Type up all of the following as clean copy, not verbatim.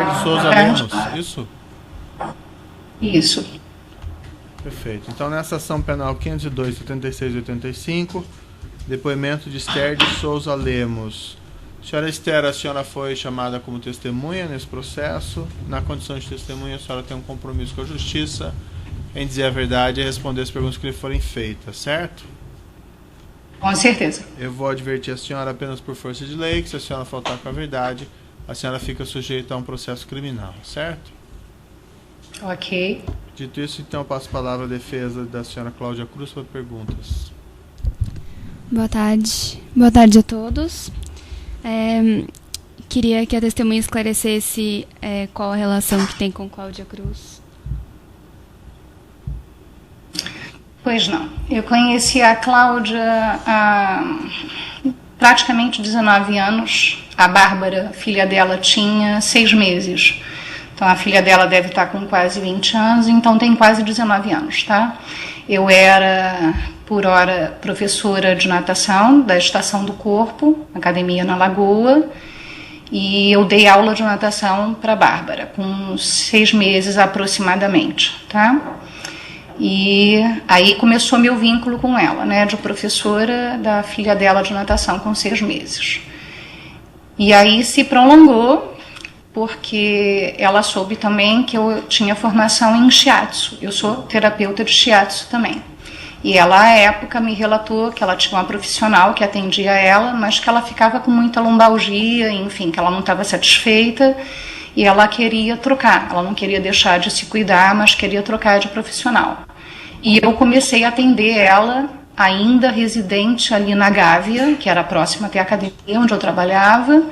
de Souza Lemos, isso? Isso. Perfeito. Então, nessa ação penal 502, 76 e 85, depoimento de Esther de Souza Lemos. Senhora Esther, a senhora foi chamada como testemunha nesse processo. Na condição de testemunha, a senhora tem um compromisso com a justiça em dizer a verdade e responder as perguntas que lhe forem feitas, certo? Com certeza. Eu vou advertir a senhora apenas por força de lei que se a senhora faltar com a verdade, a senhora fica sujeita a um processo criminal, certo? Ok. Dito isso, então, eu passo a palavra à defesa da senhora Cláudia Cruz para perguntas. Boa tarde. Boa tarde a todos. Queria que a testemunha esclarecesse qual a relação que tem com Cláudia Cruz. Pois não. Eu conheci a Cláudia há praticamente 19 anos. A Bárbara, filha dela, tinha 6 meses. Então, a filha dela deve estar com quase 20 anos, então tem quase 19 anos, tá? Eu era, por hora, professora de natação da Estação do Corpo, Academia na Lagoa, e eu dei aula de natação para a Bárbara, com 6 meses aproximadamente, tá? E aí começou meu vínculo com ela, né, de professora da filha dela de natação com 6 meses. E aí se prolongou, porque ela soube também que eu tinha formação em shiatsu. Eu sou terapeuta de shiatsu também. E ela, à época, me relatou que ela tinha uma profissional que atendia ela, mas que ela ficava com muita lombalgia, enfim, que ela não estava satisfeita e ela queria trocar. Ela não queria deixar de se cuidar, mas queria trocar de profissional. E eu comecei a atender ela, ainda residente ali na Gávea, que era próxima até a academia onde eu trabalhava.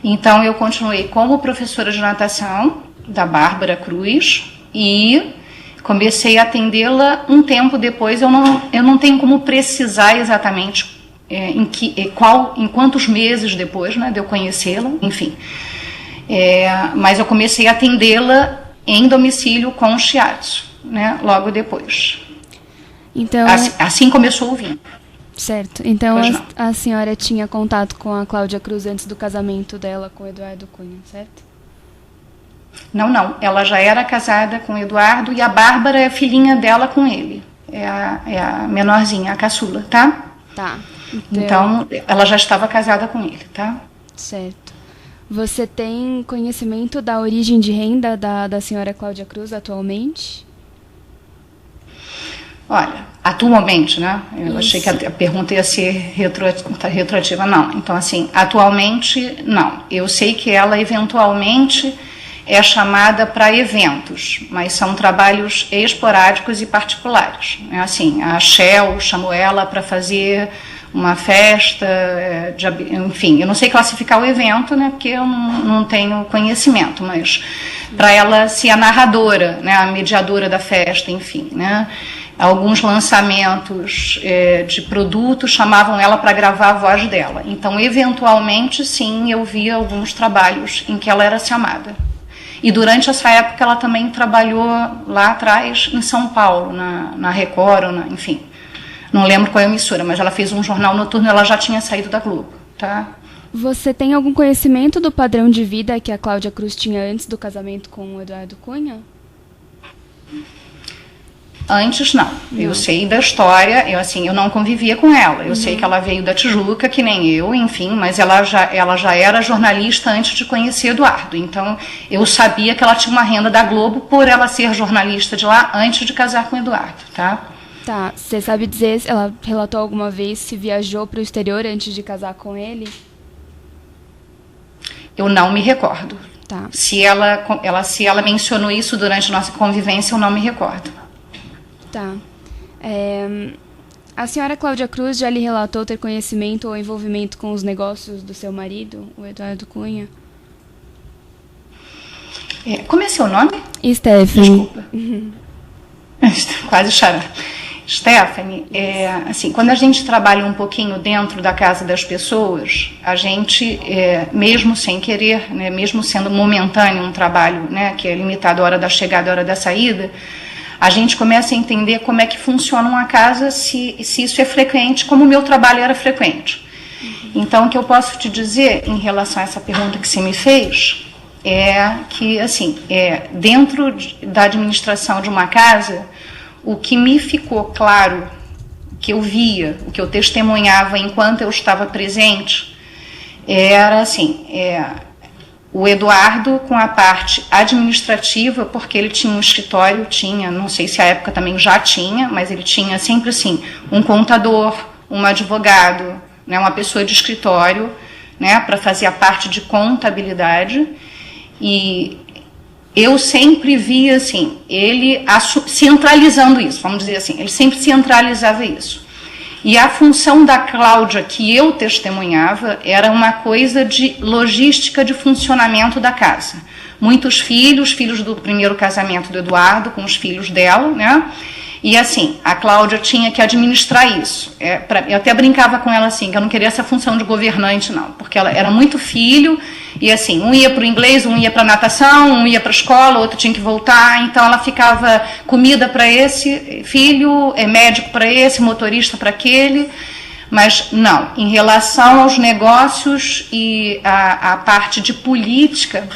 Então, eu continuei como professora de natação da Bárbara Cruz e comecei a atendê-la um tempo depois. Eu não tenho como precisar exatamente em quantos meses depois, né, de eu conhecê-la, enfim. Mas eu comecei a atendê-la em domicílio com shiatsu, né, logo depois. Então, assim começou o vínculo. Certo. Então, a senhora tinha contato com a Cláudia Cruz antes do casamento dela com o Eduardo Cunha, certo? Não. Ela já era casada com o Eduardo e a Bárbara é filhinha dela com ele. É a menorzinha, a caçula, tá? Tá. Então, ela já estava casada com ele, tá? Certo. Você tem conhecimento da origem de renda da senhora Cláudia Cruz atualmente? Olha, atualmente, né? Eu Isso. achei que a pergunta ia ser retroativa, não. Então, assim, atualmente, não. Eu sei que ela, eventualmente, é chamada para eventos, mas são trabalhos esporádicos e particulares. Assim, a Shell chamou ela para fazer uma festa, enfim, eu não sei classificar o evento, né? Porque eu não tenho conhecimento, mas para ela ser a narradora, né? A mediadora da festa, enfim, né? Alguns lançamentos de produtos chamavam ela para gravar a voz dela. Então, eventualmente, sim, eu via alguns trabalhos em que ela era chamada. E durante essa época ela também trabalhou lá atrás em São Paulo, na Record, enfim. Não lembro qual é a emissora, mas ela fez um jornal noturno e ela já tinha saído da Globo, tá? Você tem algum conhecimento do padrão de vida que a Cláudia Cruz tinha antes do casamento com o Eduardo Cunha? Antes, não. Eu sei da história, eu não convivia com ela. Eu sei que ela veio da Tijuca, que nem eu, enfim, mas ela já era jornalista antes de conhecer Eduardo. Então, eu sabia que ela tinha uma renda da Globo por ela ser jornalista de lá antes de casar com Eduardo, tá? Tá. Você sabe dizer se ela relatou alguma vez se viajou para o exterior antes de casar com ele? Eu não me recordo. Tá. Se ela mencionou isso durante a nossa convivência, eu não me recordo. Tá. A senhora Cláudia Cruz já lhe relatou ter conhecimento ou envolvimento com os negócios do seu marido, o Eduardo Cunha? Como é seu nome? Stephanie. Desculpa. Quase chorando. Stephanie, assim, quando a gente trabalha um pouquinho dentro da casa das pessoas, a gente, mesmo sem querer, né, mesmo sendo momentâneo um trabalho, né, que é limitado à hora da chegada e à hora da saída, a gente começa a entender como é que funciona uma casa, se isso é frequente, como o meu trabalho era frequente. Então, o que eu posso te dizer em relação a essa pergunta que você me fez é que, assim, dentro da administração de uma casa, o que me ficou claro, o que eu via, o que eu testemunhava enquanto eu estava presente, era assim, o Eduardo com a parte administrativa, porque ele tinha um escritório, não sei se à época também já tinha, mas ele tinha sempre assim, um contador, um advogado, né, uma pessoa de escritório, né, para fazer a parte de contabilidade, e eu sempre via assim, ele centralizando isso, vamos dizer assim, ele sempre centralizava isso. E a função da Cláudia, que eu testemunhava, era uma coisa de logística de funcionamento da casa. Muitos filhos do primeiro casamento do Eduardo, com os filhos dela, né? E assim, a Cláudia tinha que administrar isso. Eu até brincava com ela assim, que eu não queria essa função de governante, não, porque ela era muito filho, e assim, um ia para o inglês, um ia para a natação, um ia para a escola, o outro tinha que voltar, então ela ficava comida para esse filho, médico para esse, motorista para aquele, mas não, em relação aos negócios e a parte de política,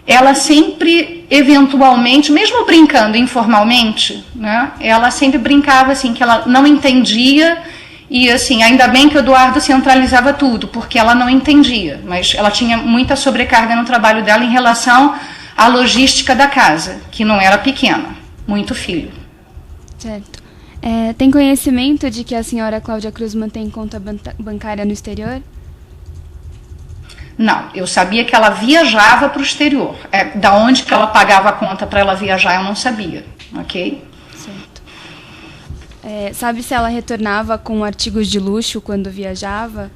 ela sempre, eventualmente, mesmo brincando informalmente, né, ela sempre brincava assim, que ela não entendia, e assim, ainda bem que o Eduardo centralizava tudo, porque ela não entendia, mas ela tinha muita sobrecarga no trabalho dela em relação à logística da casa, que não era pequena, muito filho. Certo. Tem conhecimento de que a senhora Cláudia Cruz mantém conta bancária no exterior? Não, eu sabia que ela viajava para o exterior. Da onde que ela pagava a conta para ela viajar, eu não sabia, ok? Certo. Sabe se ela retornava com artigos de luxo quando viajava?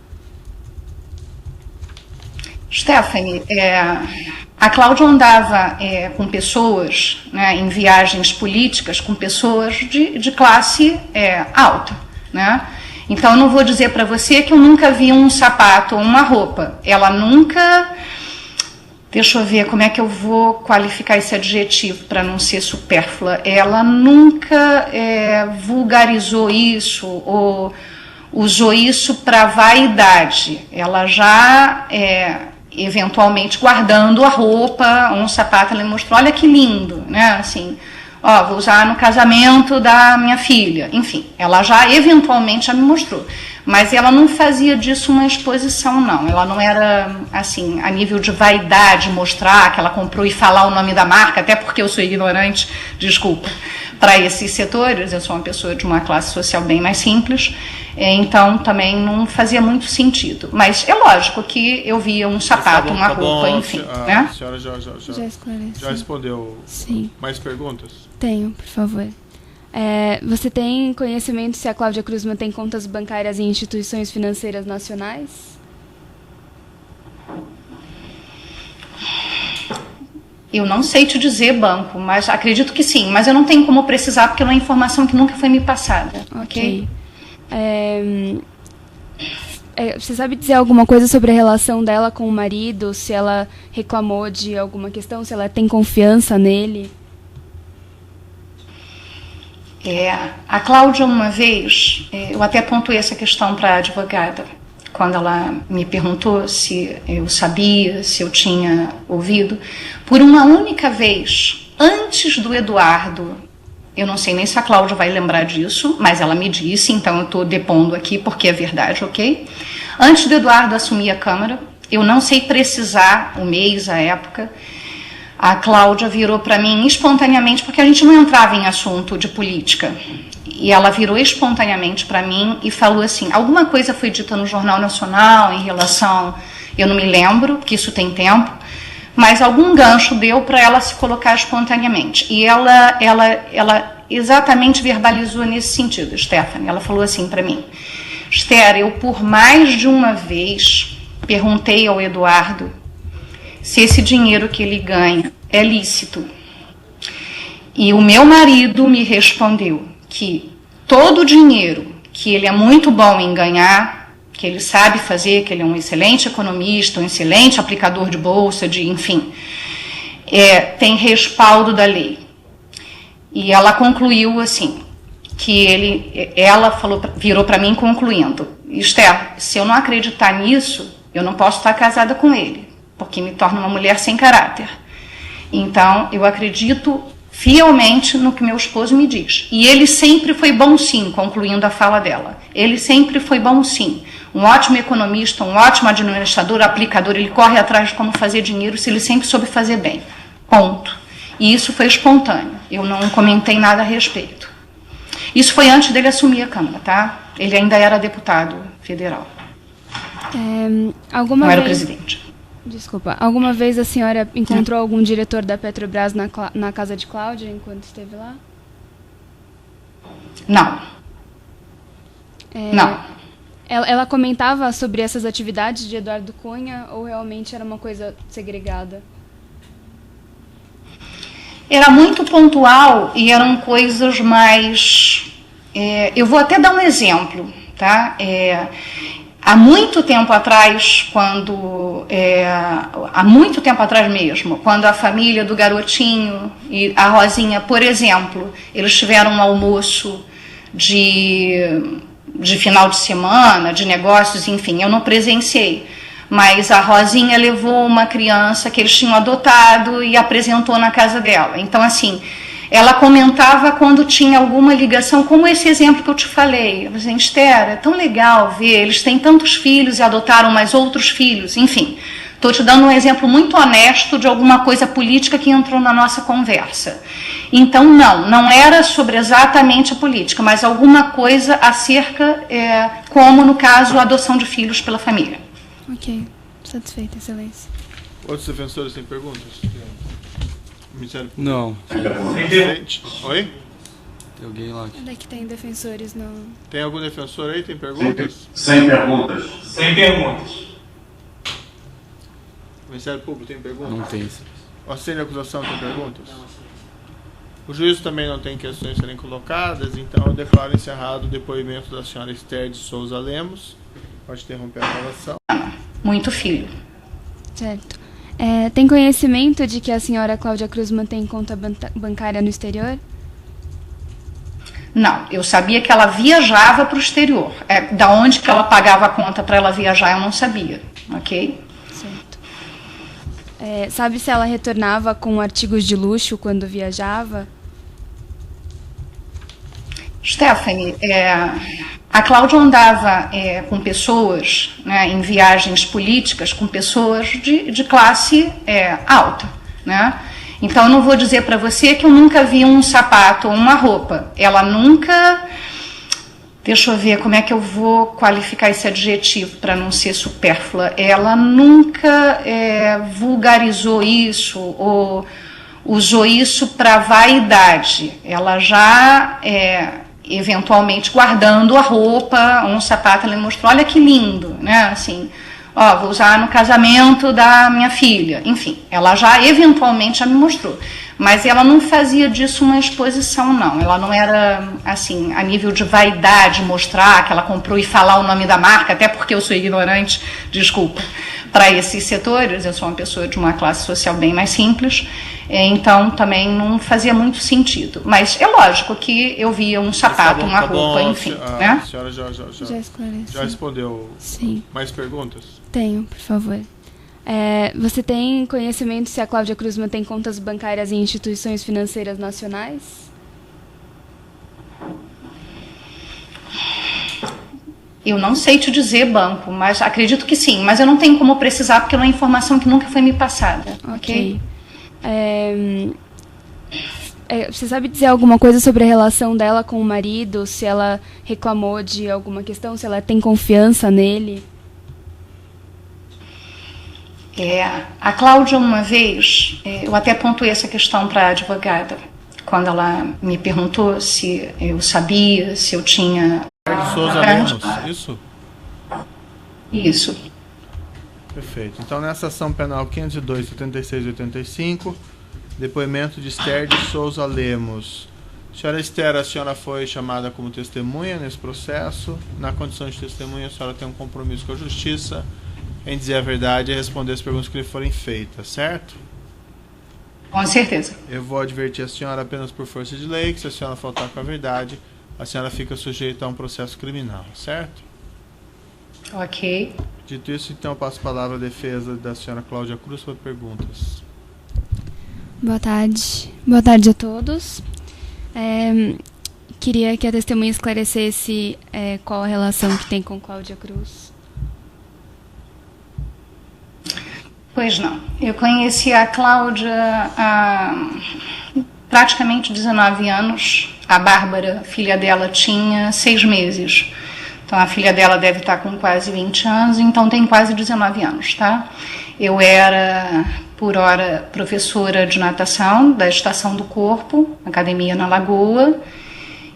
Stephanie, a Cláudia andava com pessoas, né, em viagens políticas, com pessoas de classe alta, né? Então, eu não vou dizer para você que eu nunca vi um sapato ou uma roupa. Ela nunca... Deixa eu ver como é que eu vou qualificar esse adjetivo para não ser supérflua. Ela nunca vulgarizou isso ou usou isso para vaidade. Ela já, eventualmente, guardando a roupa, um sapato, ela me mostrou, olha que lindo, né? Assim... vou usar no casamento da minha filha. Enfim, ela já eventualmente já me mostrou. Mas ela não fazia disso uma exposição, não. Ela não era, assim, a nível de vaidade, mostrar que ela comprou e falar o nome da marca, até porque eu sou ignorante, desculpa, para esses setores. Eu sou uma pessoa de uma classe social bem mais simples, então também não fazia muito sentido. Mas é lógico que eu via um sapato, uma roupa, enfim. A senhora já esclareceu. Já respondeu. Sim. Mais perguntas? Tenho, por favor. Você tem conhecimento se a Cláudia Cruz mantém contas bancárias em instituições financeiras nacionais? Eu não sei te dizer banco, mas acredito que sim. Mas eu não tenho como precisar porque é uma informação que nunca foi me passada. Ok? Você sabe dizer alguma coisa sobre a relação dela com o marido? Se ela reclamou de alguma questão? Se ela tem confiança nele? A Cláudia, uma vez, eu até pontuei essa questão para a advogada, quando ela me perguntou se eu sabia, se eu tinha ouvido. Por uma única vez, antes do Eduardo, eu não sei nem se a Cláudia vai lembrar disso, mas ela me disse, então eu estou depondo aqui porque é verdade, ok? Antes do Eduardo assumir a Câmara, eu não sei precisar o mês, a época, a Cláudia virou para mim espontaneamente, porque a gente não entrava em assunto de política, e ela virou espontaneamente para mim e falou assim, alguma coisa foi dita no Jornal Nacional em relação, eu não me lembro, porque isso tem tempo, mas algum gancho deu para ela se colocar espontaneamente, e ela exatamente verbalizou nesse sentido, Stephanie, ela falou assim para mim, Esther, eu por mais de uma vez perguntei ao Eduardo se esse dinheiro que ele ganha é lícito. E o meu marido me respondeu que todo o dinheiro que ele é muito bom em ganhar, que ele sabe fazer, que ele é um excelente economista, um excelente aplicador de bolsa, enfim, tem respaldo da lei. E ela concluiu assim, que ela virou para mim concluindo, Esther, se eu não acreditar nisso, eu não posso estar casada com ele. porque me torna uma mulher sem caráter. Então, eu acredito fielmente no que meu esposo me diz. E ele sempre foi bom sim, concluindo a fala dela. Ele sempre foi bom sim. Um ótimo economista, um ótimo administrador, aplicador, ele corre atrás de como fazer dinheiro, se ele sempre soube fazer bem. Ponto. E isso foi espontâneo. Eu não comentei nada a respeito. Isso foi antes dele assumir a Câmara, tá? Ele ainda era deputado federal. Não era o presidente. Desculpa. Alguma vez a senhora encontrou algum diretor da Petrobras na casa de Cláudia enquanto esteve lá? Não. Não. Ela comentava sobre essas atividades de Eduardo Cunha ou realmente era uma coisa segregada? Era muito pontual e eram coisas mais... eu vou até dar um exemplo, tá? Há muito tempo atrás, há muito tempo atrás mesmo, quando a família do garotinho e a Rosinha, por exemplo, eles tiveram um almoço de final de semana, de negócios, enfim, eu não presenciei. Mas a Rosinha levou uma criança que eles tinham adotado e apresentou na casa dela. Então, assim, ela comentava quando tinha alguma ligação, como esse exemplo que eu te falei. Gente, Esther, é tão legal ver, eles têm tantos filhos e adotaram mais outros filhos. Enfim, estou te dando um exemplo muito honesto de alguma coisa política que entrou na nossa conversa. Então, não era sobre exatamente a política, mas alguma coisa acerca, como no caso, a adoção de filhos pela família. Ok, satisfeita, excelência. Outros defensores têm perguntas? Não. Oi? Tem alguém lá aqui. Onde é que tem defensores? Não. Tem algum defensor aí? Tem perguntas? Sem perguntas. Sem perguntas. O Ministério Público tem perguntas? Não tem. O assento de acusação tem perguntas? O juízo também não tem questões a serem colocadas, então eu declaro encerrado o depoimento da senhora Esther de Souza Lemos. Pode interromper a gravação. Muito filho. Certo. Tem conhecimento de que a senhora Cláudia Cruz mantém conta bancária no exterior? Não, eu sabia que ela viajava para o exterior. Da onde que ela pagava a conta para ela viajar, eu não sabia. Ok? Certo. Sabe se ela retornava com artigos de luxo quando viajava? Stephanie, a Cláudia andava com pessoas, né, em viagens políticas, com pessoas de classe alta, né? Então, eu não vou dizer para você que eu nunca vi um sapato ou uma roupa. Ela nunca... Deixa eu ver como é que eu vou qualificar esse adjetivo para não ser supérflua. Ela nunca vulgarizou isso ou usou isso para vaidade. Ela já... eventualmente guardando a roupa, um sapato, ela me mostrou, olha que lindo, né, assim, vou usar no casamento da minha filha, enfim, ela já eventualmente já me mostrou, mas ela não fazia disso uma exposição, não, ela não era, assim, a nível de vaidade, mostrar que ela comprou e falar o nome da marca, até porque eu sou ignorante, desculpa, para esses setores, eu sou uma pessoa de uma classe social bem mais simples, então também não fazia muito sentido. Mas é lógico que eu via um sapato, uma roupa, enfim. A senhora já esclareceu. Já respondeu. Sim. Mais perguntas? Tenho, por favor. Você tem conhecimento se a Cláudia Cruz mantém contas bancárias em instituições financeiras nacionais? Eu não sei te dizer banco, mas acredito que sim. Mas eu não tenho como precisar porque é uma informação que nunca foi me passada. Ok? Você sabe dizer alguma coisa sobre a relação dela com o marido? Se ela reclamou de alguma questão? Se ela tem confiança nele? A Cláudia, uma vez, eu até pontuei essa questão para a advogada, quando ela me perguntou se eu sabia, se eu tinha... Souza Lemos, isso? Isso. Perfeito. Então, nessa ação penal 502, 76 e 85, depoimento de Esther de Souza Lemos. Senhora Esther, a senhora foi chamada como testemunha nesse processo. Na condição de testemunha, a senhora tem um compromisso com a justiça em dizer a verdade e responder as perguntas que lhe forem feitas, certo? Com certeza. Eu vou advertir a senhora apenas por força de lei que se a senhora faltar com a verdade, a senhora fica sujeita a um processo criminal, certo? Ok. Dito isso, então eu passo a palavra à defesa da senhora Cláudia Cruz para perguntas. Boa tarde. Boa tarde a todos. Queria que a testemunha esclarecesse qual a relação que tem com Cláudia Cruz. Pois não. Eu conheci a Cláudia há praticamente 19 anos. A Bárbara, filha dela, tinha 6 meses. Então a filha dela deve estar com quase 20 anos, então tem quase 19 anos, tá? Eu era, por hora, professora de natação da Estação do Corpo, Academia na Lagoa,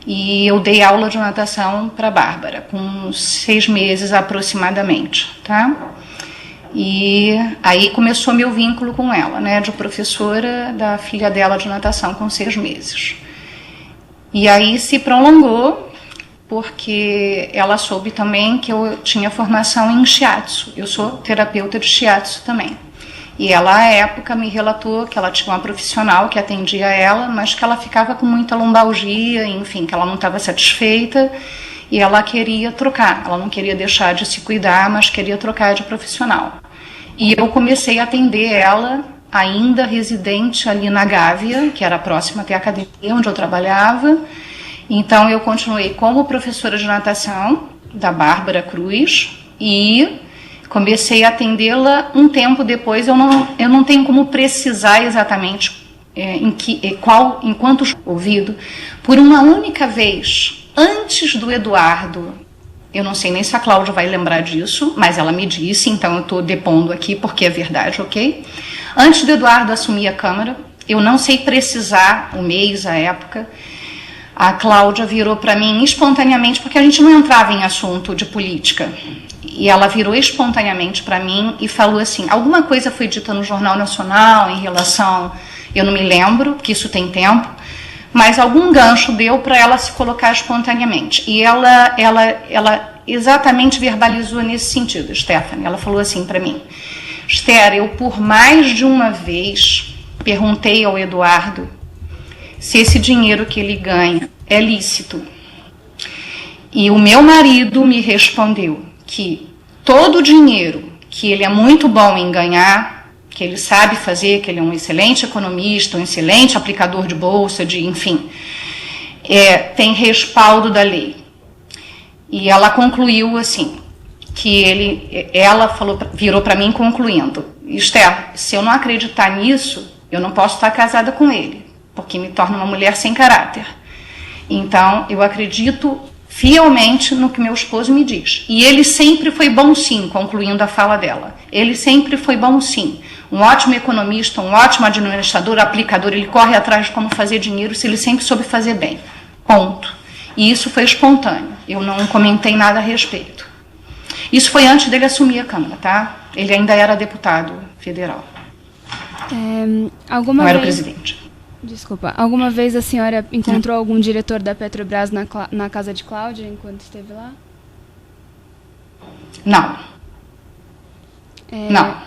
e eu dei aula de natação para a Bárbara, com 6 meses aproximadamente, tá? E aí começou meu vínculo com ela, né, de professora da filha dela de natação com 6 meses. E aí se prolongou, porque ela soube também que eu tinha formação em shiatsu. Eu sou terapeuta de shiatsu também. E ela, à época, me relatou que ela tinha uma profissional que atendia ela, mas que ela ficava com muita lombalgia, enfim, que ela não estava satisfeita e ela queria trocar. Ela não queria deixar de se cuidar, mas queria trocar de profissional. E eu comecei a atender ela, ainda residente ali na Gávea, que era próxima até a academia onde eu trabalhava. Então eu continuei como professora de natação da Bárbara Cruz e comecei a atendê-la um tempo depois. Eu não tenho como precisar exatamente em quantos ouvido, por uma única vez, antes do Eduardo. Eu não sei nem se a Cláudia vai lembrar disso, mas ela me disse, então eu estou depondo aqui porque é verdade, ok? Antes do Eduardo assumir a Câmara, eu não sei precisar o mês, a época, a Cláudia virou para mim espontaneamente, porque a gente não entrava em assunto de política, e ela virou espontaneamente para mim e falou assim, alguma coisa foi dita no Jornal Nacional em relação, eu não me lembro, porque isso tem tempo, mas algum gancho deu para ela se colocar espontaneamente. E ela exatamente verbalizou nesse sentido, Stephanie. Ela falou assim para mim, Esther, eu por mais de uma vez perguntei ao Eduardo se esse dinheiro que ele ganha é lícito. E o meu marido me respondeu que todo o dinheiro que ele é muito bom em ganhar, que ele sabe fazer, que ele é um excelente economista, um excelente aplicador de bolsa, enfim, tem respaldo da lei. E ela concluiu assim, que ela virou para mim concluindo, Esther, se eu não acreditar nisso, eu não posso estar casada com ele, porque me torna uma mulher sem caráter. Então, eu acredito fielmente no que meu esposo me diz. E ele sempre foi bom sim, concluindo a fala dela. Ele sempre foi bom sim. Um ótimo economista, um ótimo administrador, aplicador, ele corre atrás de como fazer dinheiro se ele sempre soube fazer bem. Ponto. E isso foi espontâneo. Eu não comentei nada a respeito. Isso foi antes dele assumir a Câmara, tá? Ele ainda era deputado federal. Não era o presidente. Desculpa. Alguma vez a senhora encontrou algum diretor da Petrobras na casa de Cláudia enquanto esteve lá? Não. Não.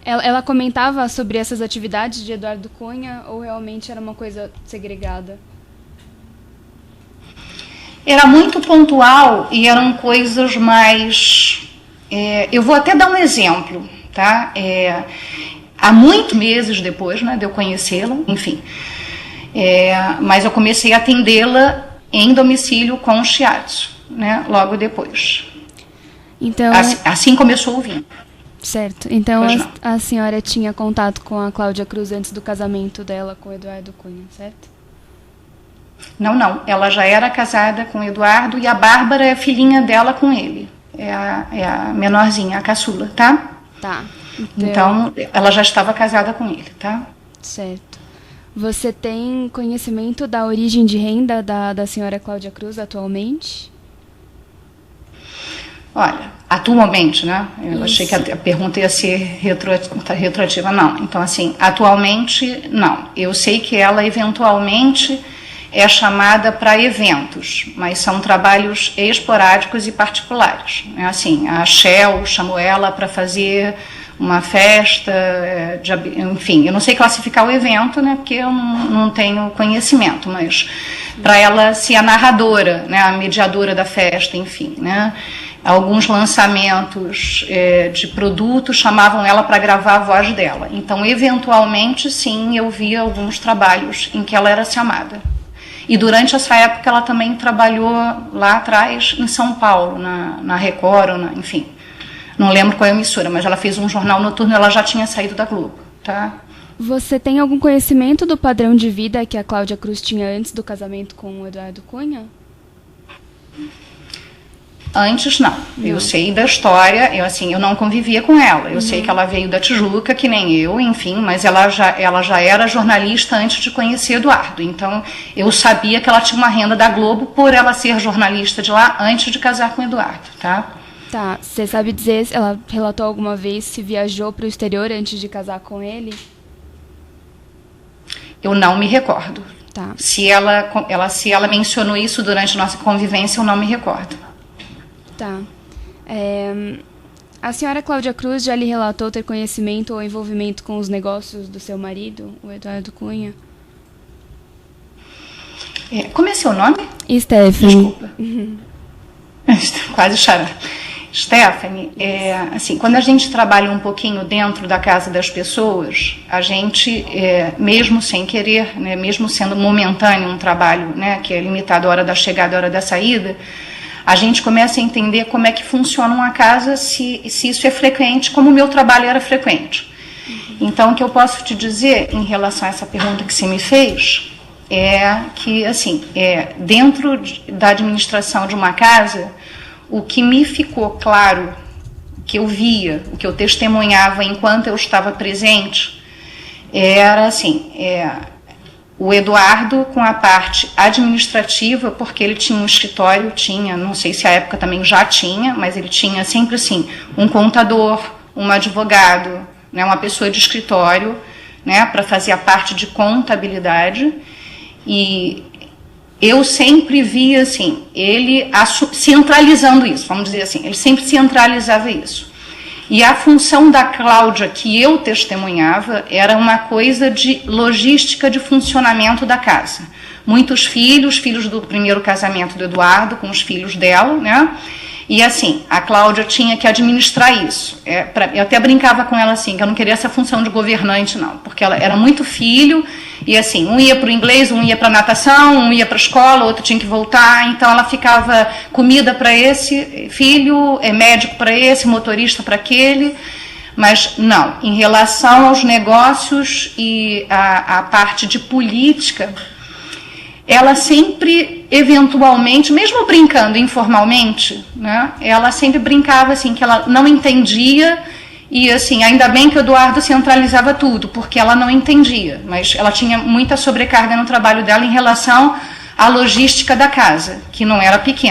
Ela comentava sobre essas atividades de Eduardo Cunha ou realmente era uma coisa segregada? Era muito pontual e eram coisas mais... eu vou até dar um exemplo, tá? Há muitos meses depois, né, de eu conhecê-la, enfim. Mas eu comecei a atendê-la em domicílio com shiatsu, né, logo depois. Então, assim começou o vínculo. Certo. Então a senhora tinha contato com a Cláudia Cruz antes do casamento dela com o Eduardo Cunha, certo? Não. Ela já era casada com o Eduardo e a Bárbara é filhinha dela com ele. É a menorzinha, a caçula, tá? Tá. Então, ela já estava casada com ele, tá? Certo. Você tem conhecimento da origem de renda da senhora Cláudia Cruz atualmente? Olha, atualmente, né? Eu achei que a pergunta ia ser retroativa. Não. Então, assim, atualmente, não. Eu sei que ela, eventualmente, é chamada para eventos, mas são trabalhos esporádicos e particulares. Assim, a Shell chamou ela para fazer uma festa, enfim, eu não sei classificar o evento, né, porque eu não tenho conhecimento, mas para ela ser a narradora, né, a mediadora da festa, enfim, né, alguns lançamentos de produtos chamavam ela para gravar a voz dela. Então, eventualmente, sim, eu via alguns trabalhos em que ela era chamada. E durante essa época ela também trabalhou lá atrás em São Paulo, na Record, enfim. Não lembro qual é a emissora, mas ela fez um jornal noturno e ela já tinha saído da Globo, tá? Você tem algum conhecimento do padrão de vida que a Cláudia Cruz tinha antes do casamento com o Eduardo Cunha? Antes, não. Eu sei da história, eu não convivia com ela. Eu sei que ela veio da Tijuca, que nem eu, enfim, mas ela já era jornalista antes de conhecer Eduardo. Então, eu sabia que ela tinha uma renda da Globo por ela ser jornalista de lá antes de casar com Eduardo, tá? Tá, você sabe dizer se ela relatou alguma vez se viajou para o exterior antes de casar com ele? Eu não me recordo. Tá. Se ela mencionou isso durante a nossa convivência, eu não me recordo. Tá. A senhora Cláudia Cruz já lhe relatou ter conhecimento ou envolvimento com os negócios do seu marido, o Eduardo Cunha? Como é seu nome? Stephanie. Desculpa. Quase chorando. Stephanie, assim, quando a gente trabalha um pouquinho dentro da casa das pessoas, a gente, mesmo sem querer, né, mesmo sendo momentâneo um trabalho, né, que é limitado à hora da chegada e à hora da saída, a gente começa a entender como é que funciona uma casa, se isso é frequente, como o meu trabalho era frequente. Então, o que eu posso te dizer em relação a essa pergunta que você me fez é que, assim, dentro da administração de uma casa, o que me ficou claro, o que eu via, o que eu testemunhava enquanto eu estava presente, era assim, o Eduardo com a parte administrativa, porque ele tinha um escritório, não sei se à época também já tinha, mas ele tinha sempre assim, um contador, um advogado, né, uma pessoa de escritório, né, para fazer a parte de contabilidade, e eu sempre via assim, ele centralizando isso, vamos dizer assim, ele sempre centralizava isso. E a função da Cláudia, que eu testemunhava, era uma coisa de logística de funcionamento da casa. Muitos filhos do primeiro casamento do Eduardo, com os filhos dela, né? E assim, a Cláudia tinha que administrar isso. Eu até brincava com ela assim, que eu não queria essa função de governante, não, porque ela era muito filho, e assim, um ia para o inglês, um ia para a natação, um ia para a escola, outro tinha que voltar, então ela ficava comida para esse filho, médico para esse, motorista para aquele, mas não, em relação aos negócios e a parte de política, ela sempre, eventualmente, mesmo brincando informalmente, né, ela sempre brincava assim, que ela não entendia, e assim, ainda bem que o Eduardo centralizava tudo, porque ela não entendia, mas ela tinha muita sobrecarga no trabalho dela em relação à logística da casa, que não era pequena.